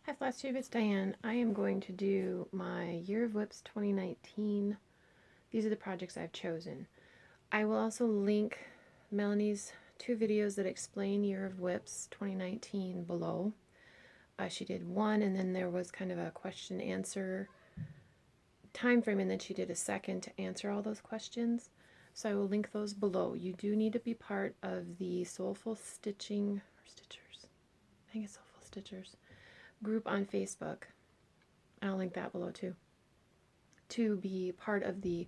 Hi Flash Tube, it's Diane. I am going to do my Year of Whips 2019. These are the projects I've chosen. I will also link Melanie's 2 videos that explain Year of Whips 2019 below. She did one, and then there was kind of a question answer time frame, and then she did a second to answer all those questions. So I will link those below. You do need to be part of the Soulful Stitching, or Stitchers, I think it's Soulful Stitchers, group on Facebook. I'll link that below too. To be part of the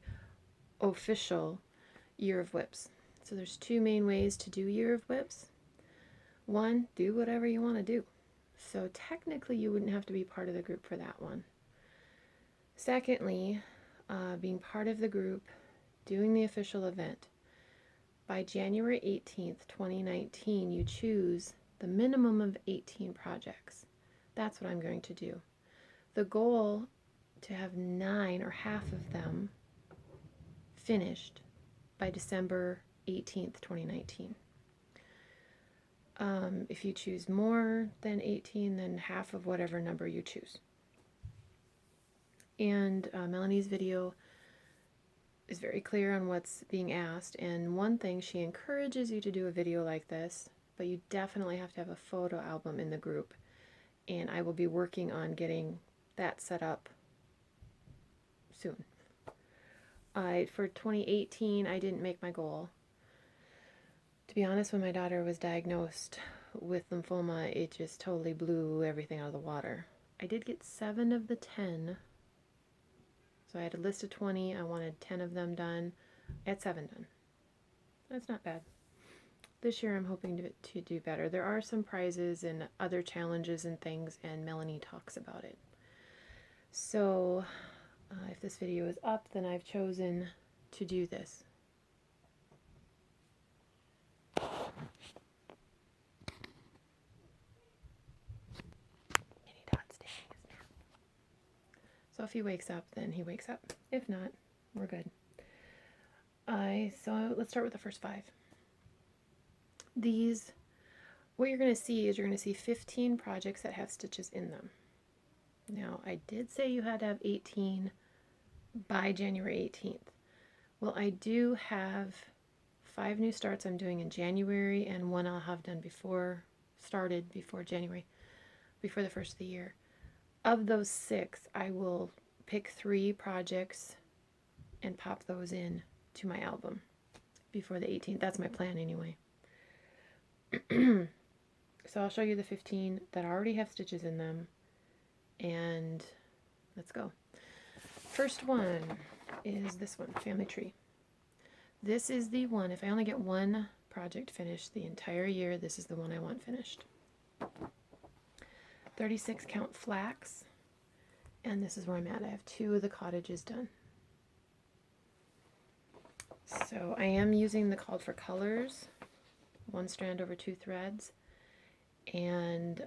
official Year of Whips. So there's 2 main ways to do Year of Whips. One, do whatever you want to do. So technically you wouldn't have to be part of the group for that one. Secondly, being part of the group, doing the official event. By January 18th, 2019, you choose the minimum of 18 projects. That's what I'm going to do. The goal to have 9 or half of them finished by December 18th, 2019. If you choose more than 18, then half of whatever number you choose. And Melanie's video is very clear on what's being asked, and one thing, she encourages you to do a video like this, but you definitely have to have a photo album in the group. And I will be working on getting that set up soon. For 2018, I didn't make my goal. To be honest, when my daughter was diagnosed with lymphoma, it just totally blew everything out of the water. I did get 7 of the 10. So I had a list of 20. I wanted 10 of them done. I had 7 done. That's not bad. This year I'm hoping to do better. There are some prizes and other challenges and things, and Melanie talks about it. So if this video is up, then I've chosen to do this. Mini Dot's taking his nap. So if he wakes up, then he wakes up. If not, we're good. So let's start with the first 5. These, what you're going to see is you're going to see 15 projects that have stitches in them. Now, I did say you had to have 18 by January 18th. Well, I do have 5 new starts I'm doing in January, and 1 I'll have done before January, before the first of the year. Of those 6, I will pick 3 projects and pop those in to my album before the 18th. That's my plan anyway. So I'll show you the 15 that already have stitches in them, and let's go. First one is this one, Family Tree. This is the one, if I only get 1 project finished the entire year, this is the one I want finished. 36 count flax, and this is where I'm at. I have 2 of the cottages done. So I am using the called for colors, 1 strand over 2 threads, and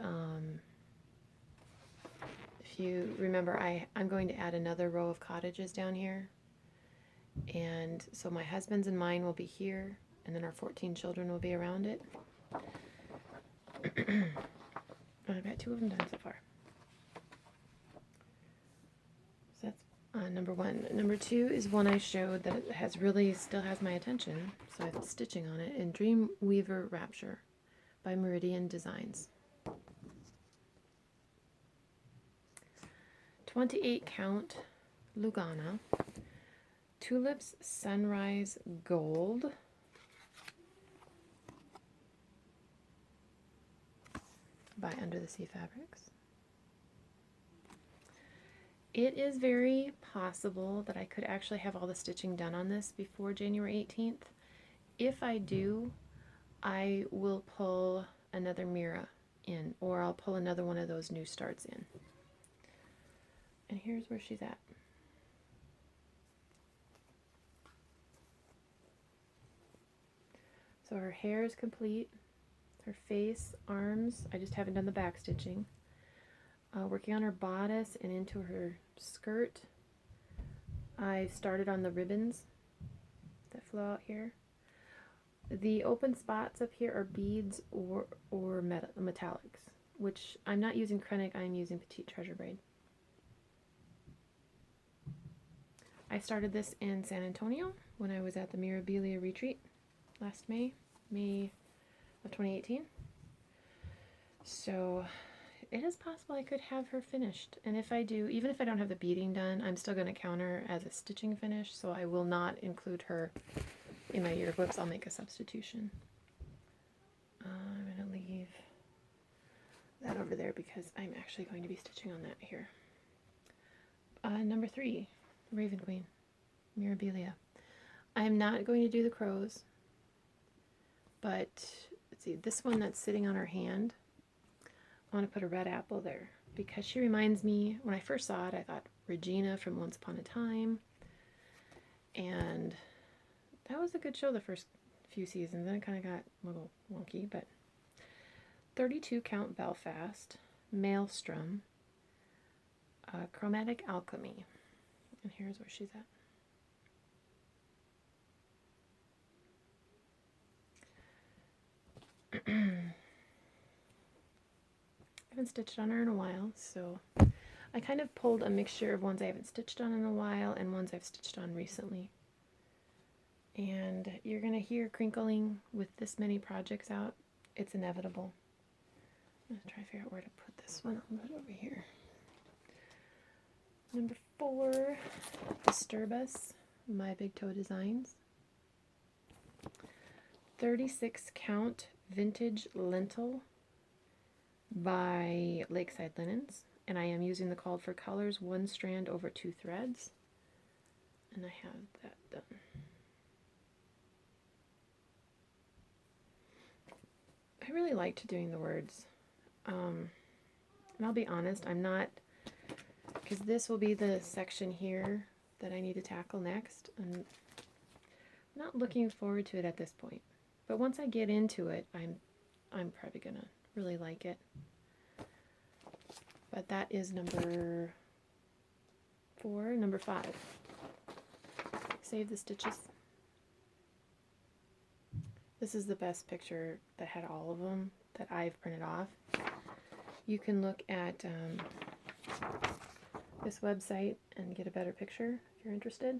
if you remember, I'm going to add another row of cottages down here, and so my husband's and mine will be here, and then our 14 children will be around it. I've got 2 of them done so far. So that's number 1. Number 2 is one I showed that still has my attention, so I have stitching on it, in Dreamweaver Rapture by Meridian Designs. 28 count Lugana, Tulips Sunrise Gold, by Under the Sea Fabrics. It is very possible that I could actually have all the stitching done on this before January 18th. If I do, I will pull another Mira in, or I'll pull another one of those new starts in. And here's where she's at. So her hair is complete, her face, arms, I just haven't done the back stitching. Working on her bodice and into her skirt. I've started on the ribbons that flow out here. The open spots up here are beads or metallics. which I'm not using Krennic, I'm using Petite Treasure braid. I started this in San Antonio when I was at the Mirabilia retreat last May of 2018. So it is possible I could have her finished. And if I do, even if I don't have the beading done, I'm still going to count her as a stitching finish, so I will not include her in my yearbooks. I'll make a substitution. I'm going to leave that over there because I'm actually going to be stitching on that here. Number 3, Raven Queen, Mirabilia. I'm not going to do the crows, but let's see, this one that's sitting on her hand, I want to put a red apple there because she reminds me, when I first saw it, I thought Regina from Once Upon a Time, and that was a good show the first few seasons. Then it kind of got a little wonky, but 32 count Belfast, Maelstrom, Chromatic Alchemy, and here's where she's at. I haven't stitched on her in a while, so I kind of pulled a mixture of ones I haven't stitched on in a while and ones I've stitched on recently. And you're going to hear crinkling with this many projects out. It's inevitable. I'm going to try to figure out where to put this one. I'll put it over here. Number 4, Disturb Us, My Big Toe Designs. 36 count Vintage Lentil by Lakeside Linens, and I am using the Called for Colors 1 strand over 2 threads, and I have that done. I really liked doing the words, and I'll be honest, I'm not, because this will be the section here that I need to tackle next, and I'm not looking forward to it at this point. But once I get into it, I'm probably gonna really like it. But that is number 4. Number 5. Save the Stitches. This is the best picture that had all of them that I've printed off. You can look at this website and get a better picture if you're interested.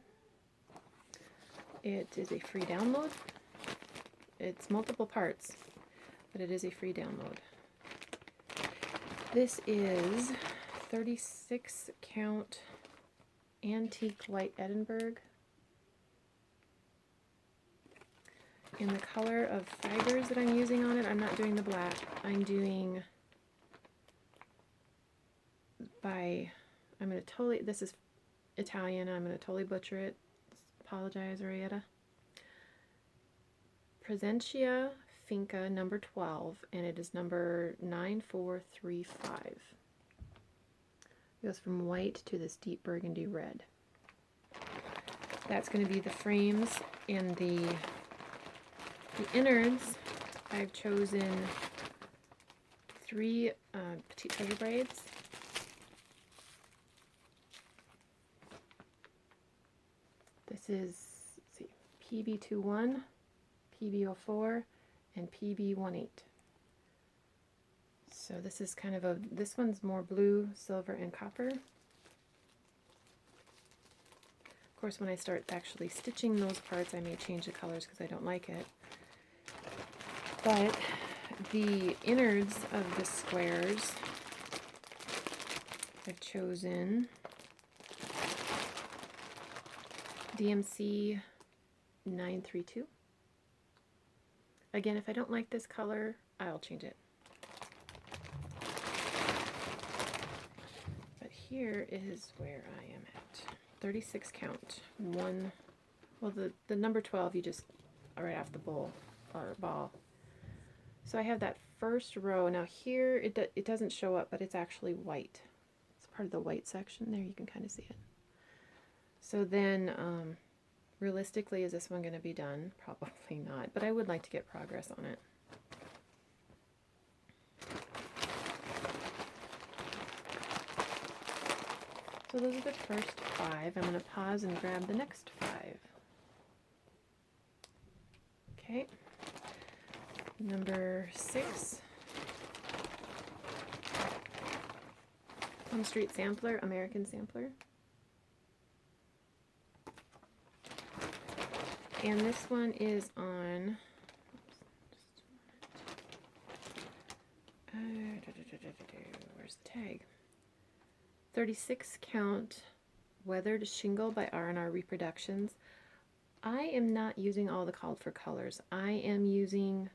It is a free download. It's multiple parts, but it is a free download. This is 36 count Antique White Edinburgh. And the color of fibers that I'm using on it, I'm not doing the black. I'm doing I'm going to totally, this is Italian, I'm going to totally butcher it. Apologize, Arietta. Presentia Finca number 12, and it is number 9435. It goes from white to this deep burgundy red. That's going to be the frames, and the innards. I've chosen 3 Petite Treasure braids. This is, let's see, PB21, PB04, and PB18. So this is kind of a, this one's more blue, silver, and copper. Of course, when I start actually stitching those parts, I may change the colors because I don't like it. But the innards of the squares, I've chosen DMC 932. Again, if I don't like this color, I'll change it. But here is where I am at. 36 count. One, well, the number 12 you just right off the bowl or ball. So I have that first row. Now here it doesn't show up, but it's actually white. It's part of the white section there. You can kind of see it. So then, realistically, is this one going to be done? Probably not, but I would like to get progress on it. So those are the first 5. I'm going to pause and grab the next 5. Okay. Number 6. Plum Street Sampler, American Sampler. And this one is on, where's the tag? 36 count weathered shingle by R&R Reproductions. I am not using all the called for colors. I am using,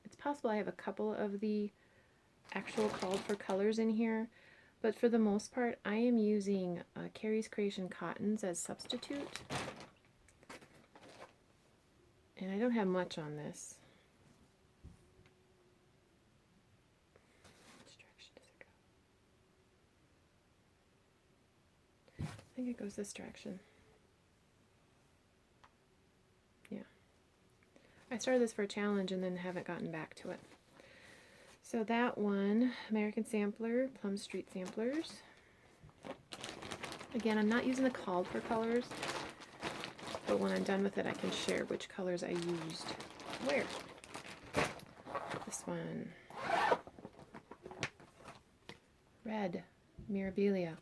it's possible I have a couple of the actual called for colors in here, but for the most part I am using Carrie's Creation Cottons as substitute. And I don't have much on this. Which direction does it go? I think it goes this direction. Yeah. I started this for a challenge and then haven't gotten back to it. So that one, American Sampler, Plum Street Samplers. Again, I'm not using the called for colors, but when I'm done with it, I can share which colors I used where. This one, red, Mirabilia.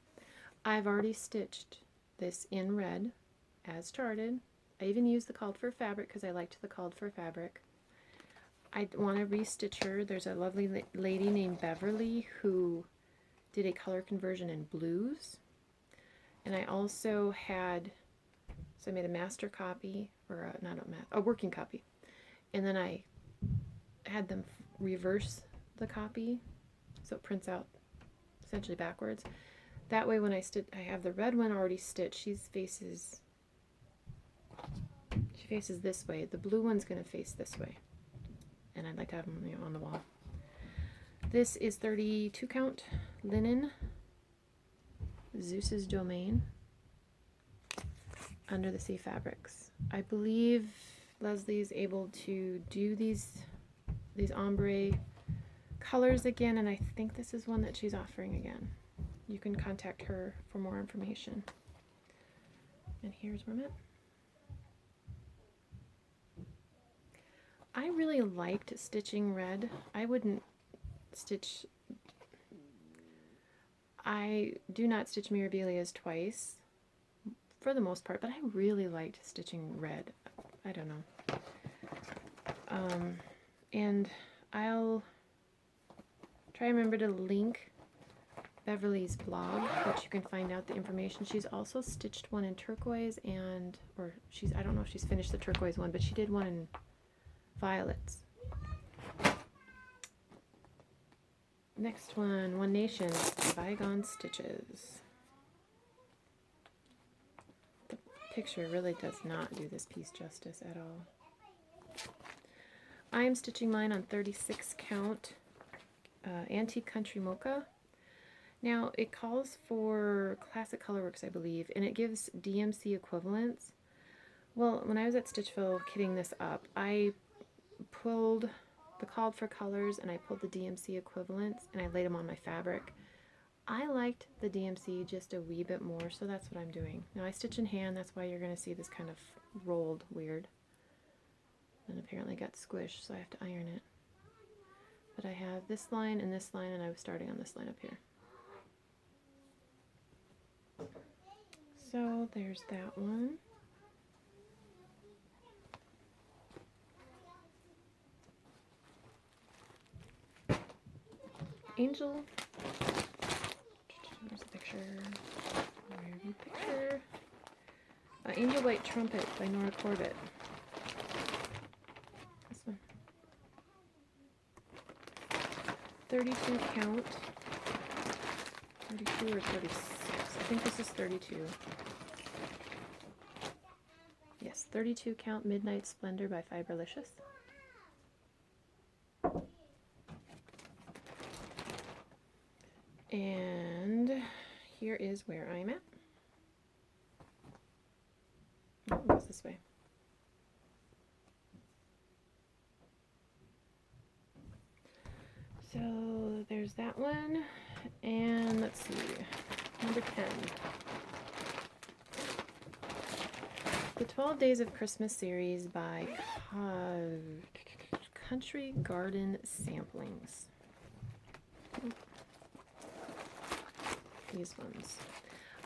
I've already stitched this in red, as charted. I even used the called for fabric because I liked the called for fabric. I want to restitch her. There's a lovely lady named Beverly who did a color conversion in blues. And I also had, so I made a master copy, or a working copy. And then I had them reverse the copy so it prints out essentially backwards. That way when I have the red one already stitched. She faces this way. The blue one's going to face this way. And I'd like to have them, you know, on the wall. This is 32 count linen, Zeus's Domain, Under the Sea Fabrics. I believe Leslie is able to do these ombre colors again, and I think this is one that she's offering again. You can contact her for more information. And here's where I'm at. I really liked stitching red. I wouldn't stitch, I do not stitch Mirabilias twice for the most part, but I really liked stitching red. I don't know. And I'll try and remember to link Beverly's blog, which you can find out the information. She's also stitched one in turquoise and, I don't know if she's finished the turquoise one, but she did one in violets. Next one, One Nation, Bygone Stitches. The picture really does not do this piece justice at all. I am stitching mine on 36 count Antique Country Mocha. Now it calls for Classic Colorworks, I believe, and it gives DMC equivalents. Well, when I was at Stitchville kitting this up, I pulled the called for colors and I pulled the DMC equivalents and I laid them on my fabric. I liked the DMC just a wee bit more, so that's what I'm doing. Now I stitch in hand, that's why you're going to see this kind of rolled weird. And apparently got squished, so I have to iron it. But I have this line and I was starting on this line up here. So there's that one. Angel. Where's the picture? Where's the picture? Angel White Trumpet by Nora Corbett. This one. 32 count. 32 or 36. I think this is 32. Yes, 32 count Midnight Splendor by Fiberlicious. And here is where I'm at. Oh, it goes this way. So there's that one. And let's see, number 10. The 12 Days of Christmas series by Country Garden Samplings. these ones.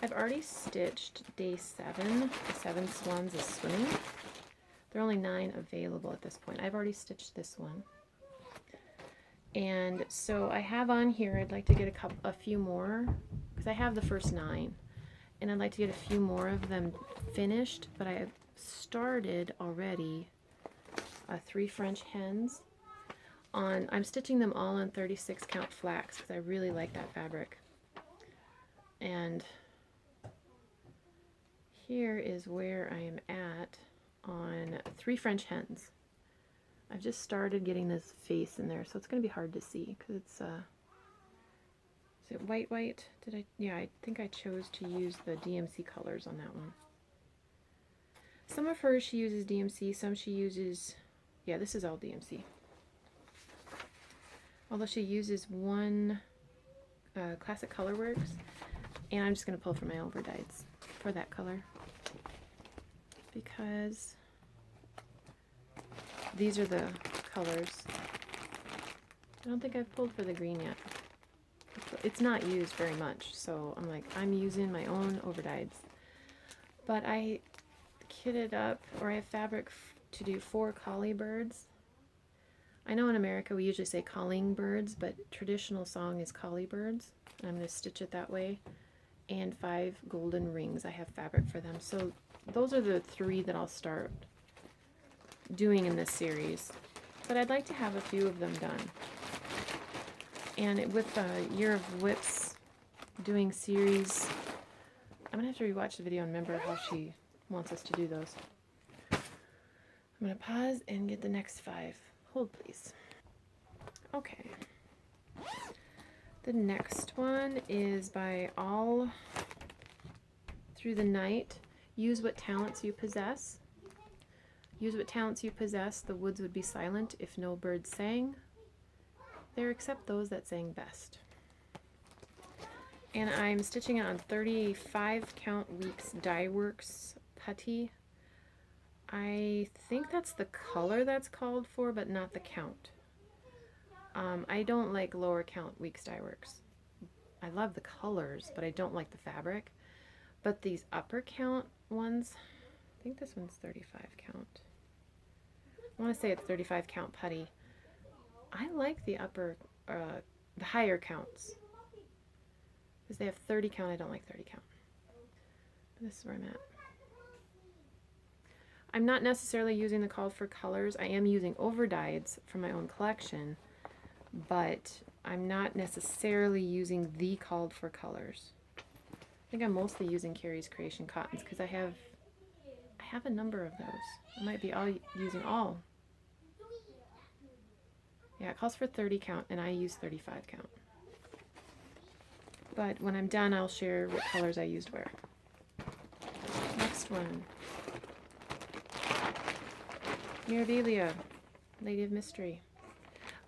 I've already stitched day 7, the 7 swans is swimming. There are only 9 available at this point. I've already stitched this one. And so I have on here, I'd like to get a few more, because I have the first 9. And I'd like to get a few more of them finished, but I have started already 3 French hens. I'm stitching them all on 36 count flax because I really like that fabric. And here is where I am at on 3 French hens. I've just started getting this face in there, so it's going to be hard to see because it's is it white? Yeah, I think I chose to use the DMC colors on that one. Some of hers she uses DMC, some she uses, yeah, this is all DMC. Although she uses one Classic Colorworks, and I'm just going to pull from my overdyes for that color because these are the colors. I don't think I've pulled for the green yet. It's not used very much, so I'm like, I'm using my own overdyes. But I kitted up, or I have fabric to do 4 collie birds. I know in America we usually say calling birds, but traditional song is collie birds. And I'm going to stitch it that way. And 5 golden rings. I have fabric for them. So those are the 3 that I'll start doing in this series. But I'd like to have a few of them done. And with Year of Whips doing series, I'm going to have to rewatch the video and remember how she wants us to do those. I'm going to pause and get the next 5. Hold, please. Okay. The next one is by All Through the Night. Use what talents you possess. Use what talents you possess. The woods would be silent if no birds sang there except those that sang best. And I'm stitching it on 35 count weeks Dye Works putty. I think that's the color that's called for, but not the count. I don't like lower count weeks Dye Works. I love the colors, but I don't like the fabric. But these upper count ones, I think this one's 35 count. I want to say it's 35 count putty. I like the the higher counts. Because they have 30 count, I don't like 30 count. But this is where I'm at. I'm not necessarily using the called for colors. I am using overdyes from my own collection, but I'm not necessarily using the called for colors. I think I'm mostly using Carrie's Creation Cottons because I have a number of those. I might be using all. Yeah, it calls for 30 count, and I use 35 count. But when I'm done, I'll share what colors I used where. Next one. Mirabilia, Lady of Mystery.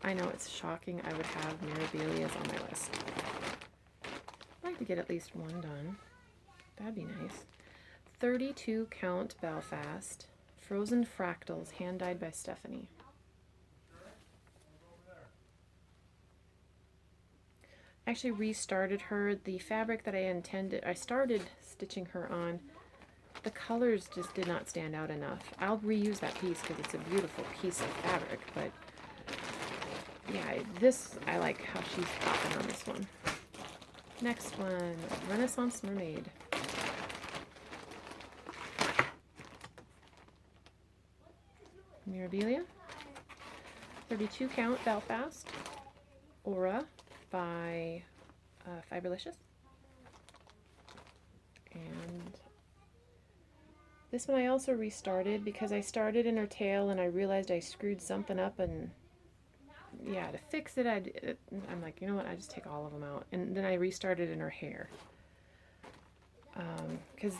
I know it's shocking I would have Mirabilias on my list. I'd like to get at least one done. That'd be nice. 32 count Belfast. Frozen Fractals, hand dyed by Stephanie. I actually restarted her. The fabric that I started stitching her on, the colors just did not stand out enough. I'll reuse that piece because it's a beautiful piece of fabric, but yeah, I like how she's popping on this one. Next one, Renaissance Mermaid. Mirabilia, 32 count Belfast, Aura by Fiberlicious. And this one I also restarted because I started in her tail and I realized I screwed something up, and yeah, to fix it, I'm like, you know what, I just take all of them out. And then I restarted in her hair because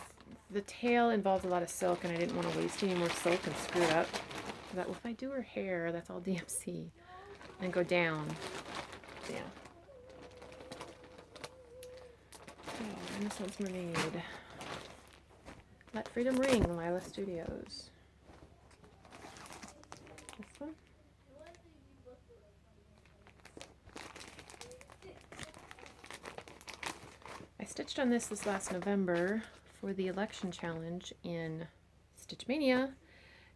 the tail involved a lot of silk and I didn't want to waste any more silk and screw it up. That if I do her hair, that's all DMC, and go down. Yeah. Oh, Renaissance Mermaid. Let Freedom Ring, Lila Studios. This one. I stitched on this last November for the election challenge in Stitch Mania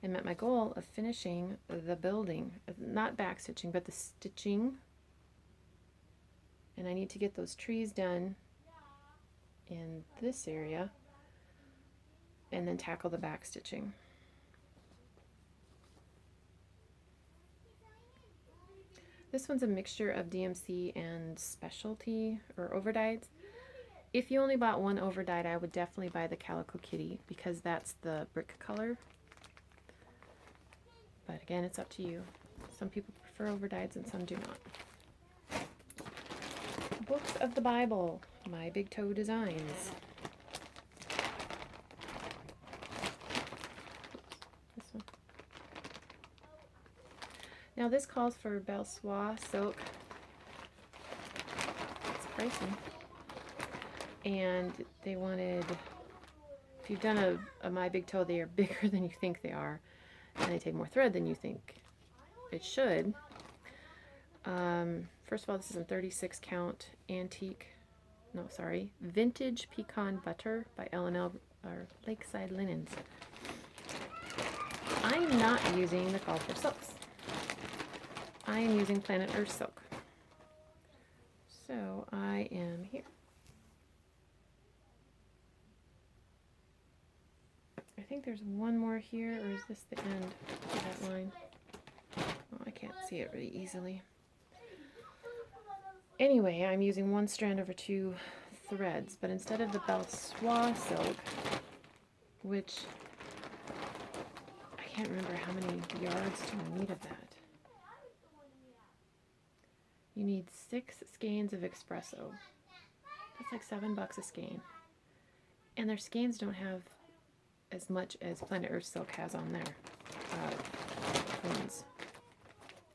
and met my goal of finishing the building. Not back stitching, but the stitching. And I need to get those trees done in this area and then tackle the back stitching. This one's a mixture of DMC and specialty or overdyes. If you only bought one overdyed, I would definitely buy the Calico Kitty because that's the brick color. But again, it's up to you. Some people prefer overdyes and some do not. Books of the Bible, My Big Toe Designs. This one. Now this calls for Belle Soie silk. It's pricey. And they wanted, if you've done a My Big Toe, they are bigger than you think they are. And they take more thread than you think it should. First of all, this is a 36 count vintage pecan butter by L&L or Lakeside Linens. I'm not using the call for silks. I am using Planet Earth silk. So I am here. I think there's one more here, or is this the end of that line? Oh, I can't see it really easily. Anyway, I'm using one strand over two threads, but instead of the Belle Soie silk, which I can't remember how many yards do I need of that. You need 6 skeins of espresso. That's like $7 a skein. And their skeins don't have as much as Planet Earth silk has on there,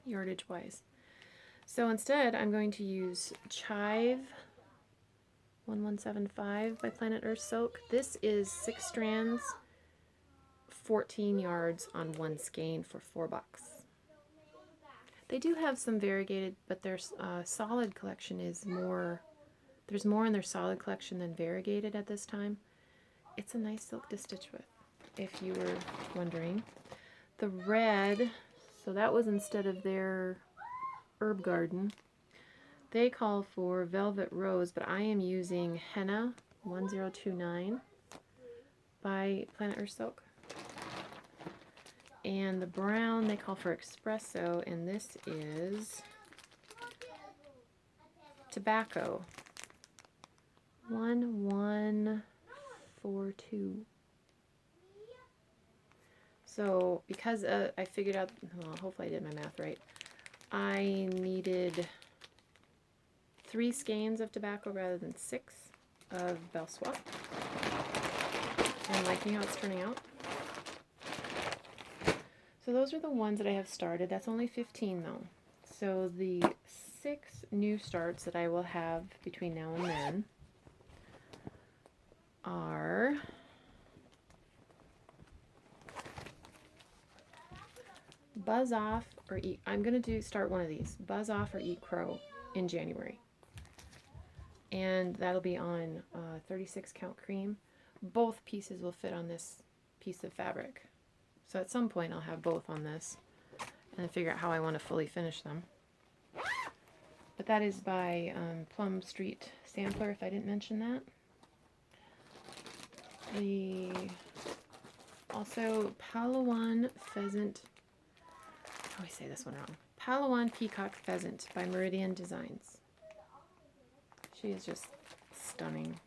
yardage wise. So instead, I'm going to use Chive 1175 by Planet Earth silk. This is 6 strands, 14 yards on one skein for $4. They do have some variegated, but their solid collection is more. There's more in their solid collection than variegated at this time. It's a nice silk to stitch with, if you were wondering. The red, so that was instead of their herb garden. They call for Velvet Rose, but I am using Henna 1029 by Planet Earth Silk. And the brown, they call for Espresso, and this is Tobacco 1142. So because I figured out, well, hopefully I did my math right, I needed 3 skeins of tobacco rather than 6 of Belle Soie. I'm liking how it's turning out. So those are the ones that I have started. That's only 15 though. So the 6 new starts that I will have between now and then are Buzz Off or Eat. I'm going to start one of these. Buzz Off or Eat Crow in January. And that'll be on 36 count cream. Both pieces will fit on this piece of fabric. So at some point I'll have both on this and then figure out how I want to fully finish them. But that is by Plum Street Sampler, if I didn't mention that. Also Palawan Pheasant, I always say this one wrong. Palawan Peacock Pheasant by Meridian Designs. She is just stunning.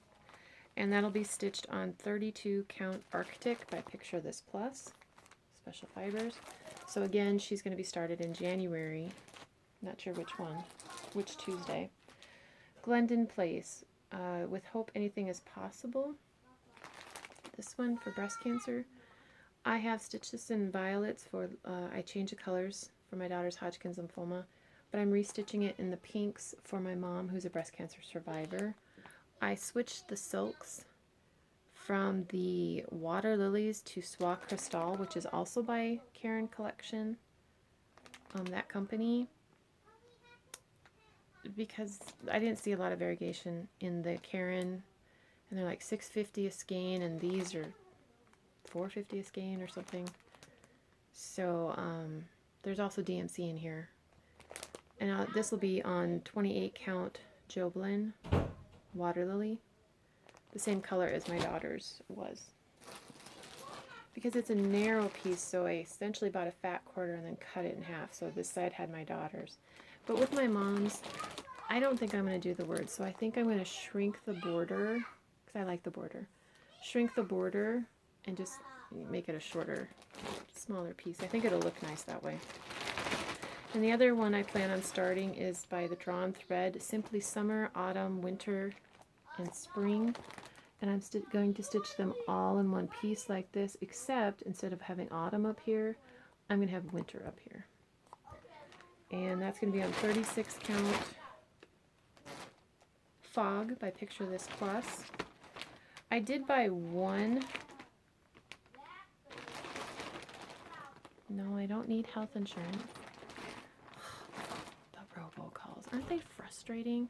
And that'll be stitched on 32 count Arctic by Picture This Plus. Special fibers. So again, she's going to be started in January. Not sure which one. Which Tuesday. Glendon Place. With Hope Anything is Possible. This one for breast cancer. I have stitched this in violets for, I changed the colors for my daughter's Hodgkin's lymphoma, but I'm restitching it in the pinks for my mom who's a breast cancer survivor. I switched the silks from the Water Lilies to Soie Cristal, which is also by Karen Collection, that company, because I didn't see a lot of variegation in the Karen And they're like $6.50 a skein, and these are $4.50 a skein or something. So there's also DMC in here. And this will be on 28 count Joblin Water Lily, the same color as my daughter's was. Because it's a narrow piece, so I essentially bought a fat quarter and then cut it in half. So this side had my daughter's. But with my mom's, I don't think I'm going to do the words. So I think I'm going to shrink the border, because I like the border. Shrink the border and just make it a shorter, smaller piece. I think it'll look nice that way. And the other one I plan on starting is by the Drawn Thread, Simply Summer, Autumn, Winter, and Spring. And I'm going to stitch them all in one piece like this, except instead of having autumn up here, I'm going to have winter up here. And that's going to be on 36 count Fog by Picture This Plus. I did buy one. No, I don't need health insurance. The robocalls, aren't they frustrating?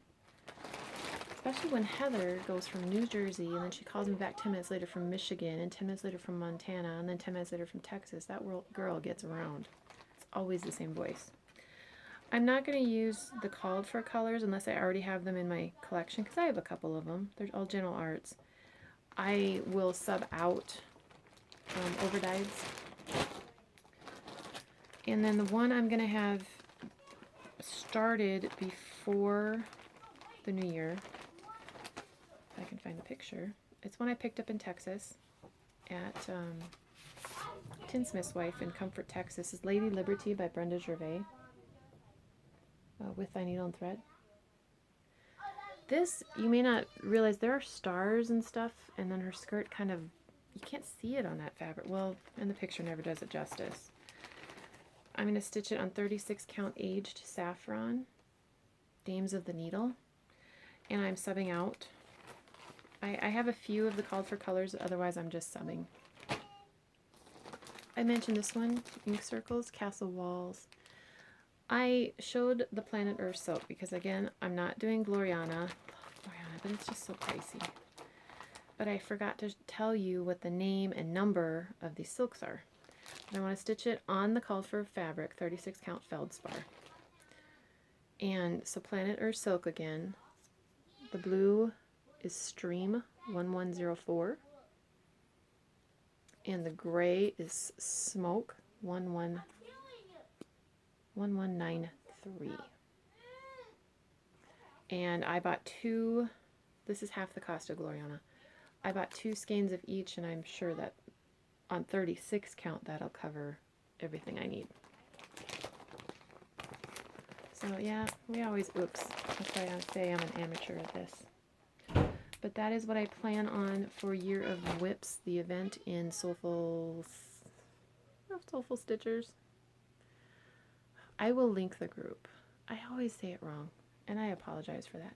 Especially when Heather goes from New Jersey and then she calls me back 10 minutes later from Michigan and 10 minutes later from Montana and then 10 minutes later from Texas. That girl gets around. It's always the same voice. I'm not going to use the called for colors unless I already have them in my collection, because I have a couple of them. They're all Gentle Arts. I will sub out overdyes. And then the one I'm going to have started before the new year, if I can find the picture. It's one I picked up in Texas at Tinsmith's Wife in Comfort, Texas. Is Lady Liberty by Brenda Gervais. With Thy Needle and Thread. This, you may not realize there are stars and stuff, and then her skirt kind of, you can't see it on that fabric. Well, and the picture never does it justice. I'm going to stitch it on 36 count aged saffron, Dames of the Needle, and I'm subbing out. I have a few of the called for colors, otherwise I'm just subbing. I mentioned this one, Ink Circles, Castle Walls. I showed the Planet Earth silk because, again, I'm not doing Gloriana, but it's just so pricey. But I forgot to tell you what the name and number of these silks are. And I want to stitch it on the called for fabric, 36 count feldspar. And so Planet Earth silk again. The blue is Stream 1104. And the gray is Smoke 1193. And I bought two. This is half the cost of Gloriana. I bought 2 skeins of each, and I'm sure that on 36 count that'll cover everything I need. So yeah, we always, oops, that's why I say I'm an amateur at this. But that is what I plan on for Year of Whips, the event in Soulful Stitchers. I will link the group. I always say it wrong, and I apologize for that.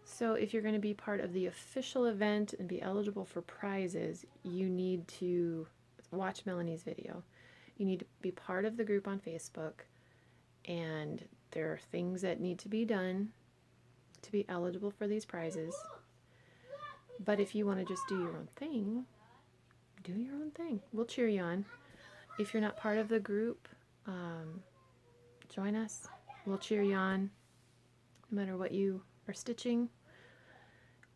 So if you're going to be part of the official event and be eligible for prizes, you need to watch Melanie's video. You need to be part of the group on Facebook, and there are things that need to be done to be eligible for these prizes. But if you want to just do your own thing, do your own thing. We'll cheer you on. If you're not part of the group, join us. We'll cheer you on no matter what you are stitching.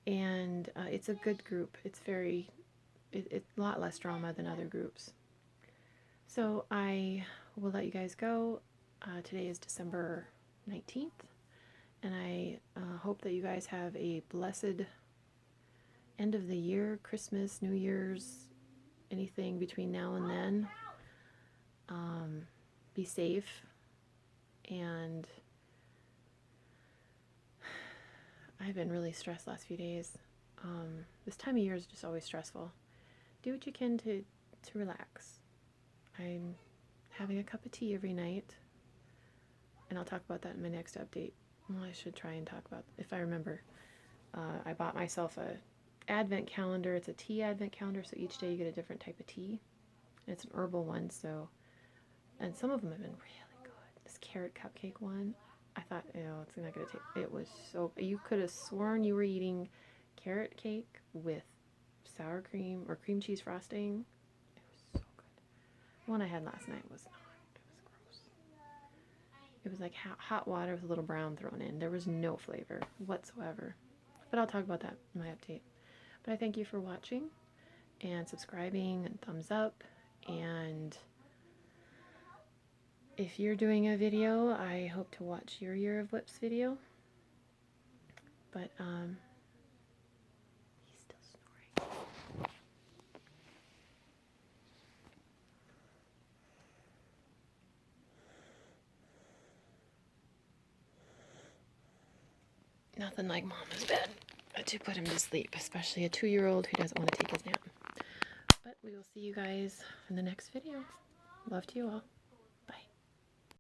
And it's a good group. It's a lot less drama than other groups. So I will let you guys go. Today is December 19th. And I hope that you guys have a blessed end of the year, Christmas, New Year's, anything between now and then. Be safe. And I've been really stressed last few days. This time of year is just always stressful. Do what you can to relax. I'm having a cup of tea every night, and I'll talk about that in my next update. Well, I should try and talk about, if I remember. I bought myself a advent calendar. It's a tea advent calendar, so each day you get a different type of tea. And it's an herbal one, so, and some of them have been really good. This carrot cupcake one, I thought, it's not going to take, it was so, you could have sworn you were eating carrot cake with sour cream or cream cheese frosting. It was so good. The one I had last night was not. It was gross. It was like hot water with a little brown thrown in. There was no flavor whatsoever. But I'll talk about that in my update. But I thank you for watching and subscribing and thumbs up. And if you're doing a video, I hope to watch your Year of Whips video. But he's still snoring. Nothing like Mama's bed to put him to sleep, especially a 2-year-old who doesn't want to take his nap. But we will see you guys in the next video. Love to you all.